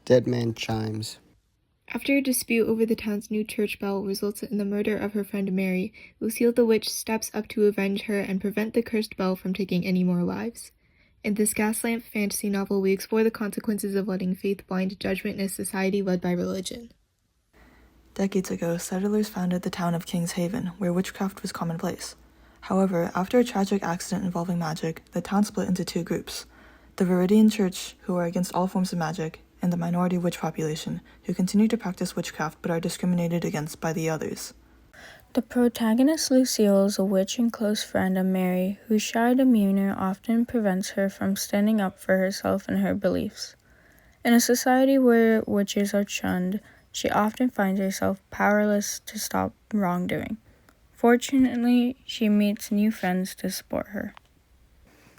Dead man chimes. After a dispute over the town's new church bell results in the murder of her friend Mary, Lucille the witch steps up to avenge her and prevent the cursed bell from taking any more lives. In this gaslamp fantasy novel, we explore the consequences of letting faith blind judgment in a society led by religion. Decades ago, settlers founded the town of King's Haven, where witchcraft was commonplace. However, after a tragic accident involving magic, the town split into two groups: the Viridian Church, who are against all forms of magic, and the minority witch population, who continue to practice witchcraft but are discriminated against by the others. The protagonist Lucille is a witch and close friend of Mary, whose shy demeanor often prevents her from standing up for herself and her beliefs. In a society where witches are shunned, she often finds herself powerless to stop wrongdoing. Fortunately, she meets new friends to support her.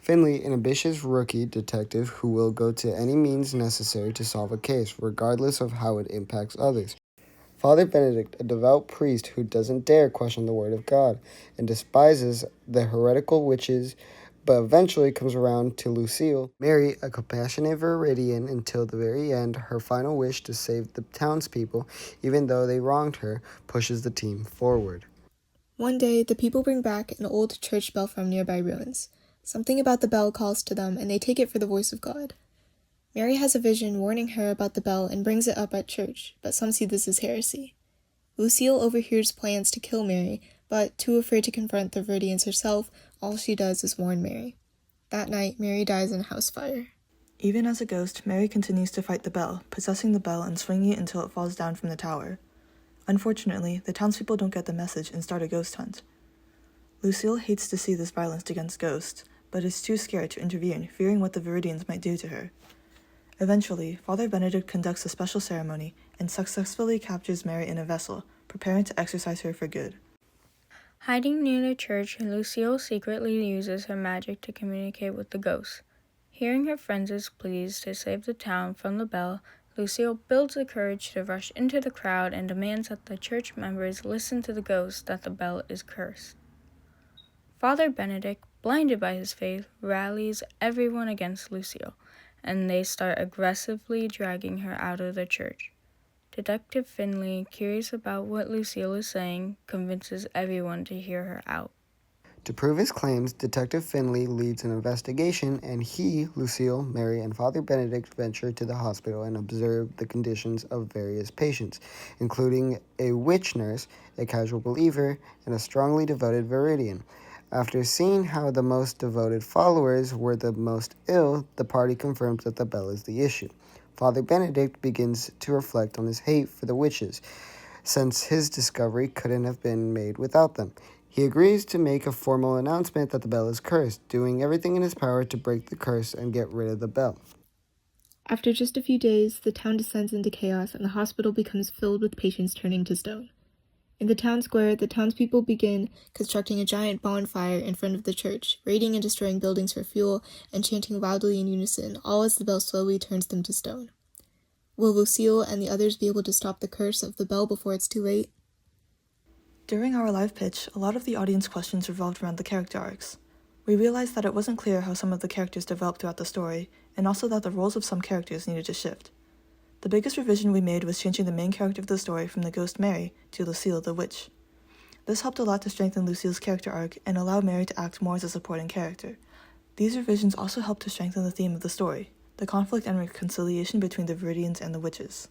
Finley, an ambitious rookie detective who will go to any means necessary to solve a case, regardless of how it impacts others. Father Benedict, a devout priest who doesn't dare question the word of God and despises the heretical witches, but eventually comes around to Lucille. Mary, a compassionate Viridian until the very end, her final wish to save the townspeople, even though they wronged her, pushes the team forward. One day, the people bring back an old church bell from nearby ruins. Something about the bell calls to them, and they take it for the voice of God. Mary has a vision warning her about the bell and brings it up at church, but some see this as heresy. Lucille overhears plans to kill Mary, but too afraid to confront the Viridians herself, all she does is warn Mary. That night, Mary dies in a house fire. Even as a ghost, Mary continues to fight the bell, possessing the bell and swinging it until it falls down from the tower. Unfortunately, the townspeople don't get the message and start a ghost hunt. Lucille hates to see this violence against ghosts, but is too scared to intervene, fearing what the Viridians might do to her. Eventually, Father Benedict conducts a special ceremony and successfully captures Mary in a vessel, preparing to exorcise her for good. Hiding near the church, Lucille secretly uses her magic to communicate with the ghosts. Hearing her friends' pleas to save the town from the bell, Lucille builds the courage to rush into the crowd and demands that the church members listen to the ghost that the bell is cursed. Father Benedict, blinded by his faith, rallies everyone against Lucille, and they start aggressively dragging her out of the church. Detective Finley, curious about what Lucille is saying, convinces everyone to hear her out. To prove his claims, Detective Finley leads an investigation, and he, Lucille, Mary, and Father Benedict venture to the hospital and observe the conditions of various patients, including a witch nurse, a casual believer, and a strongly devoted Viridian. After seeing how the most devoted followers were the most ill, the party confirms that the bell is the issue. Father Benedict begins to reflect on his hate for the witches, since his discovery couldn't have been made without them. He agrees to make a formal announcement that the bell is cursed, doing everything in his power to break the curse and get rid of the bell. After just a few days, the town descends into chaos and the hospital becomes filled with patients turning to stone. In the town square, the townspeople begin constructing a giant bonfire in front of the church, raiding and destroying buildings for fuel, and chanting loudly in unison, all as the bell slowly turns them to stone. Will Lucille and the others be able to stop the curse of the bell before it's too late? During our live pitch, a lot of the audience questions revolved around the character arcs. We realized that it wasn't clear how some of the characters developed throughout the story, and also that the roles of some characters needed to shift. The biggest revision we made was changing the main character of the story from the ghost Mary to Lucille the witch. This helped a lot to strengthen Lucille's character arc and allow Mary to act more as a supporting character. These revisions also helped to strengthen the theme of the story, the conflict and reconciliation between the Viridians and the witches.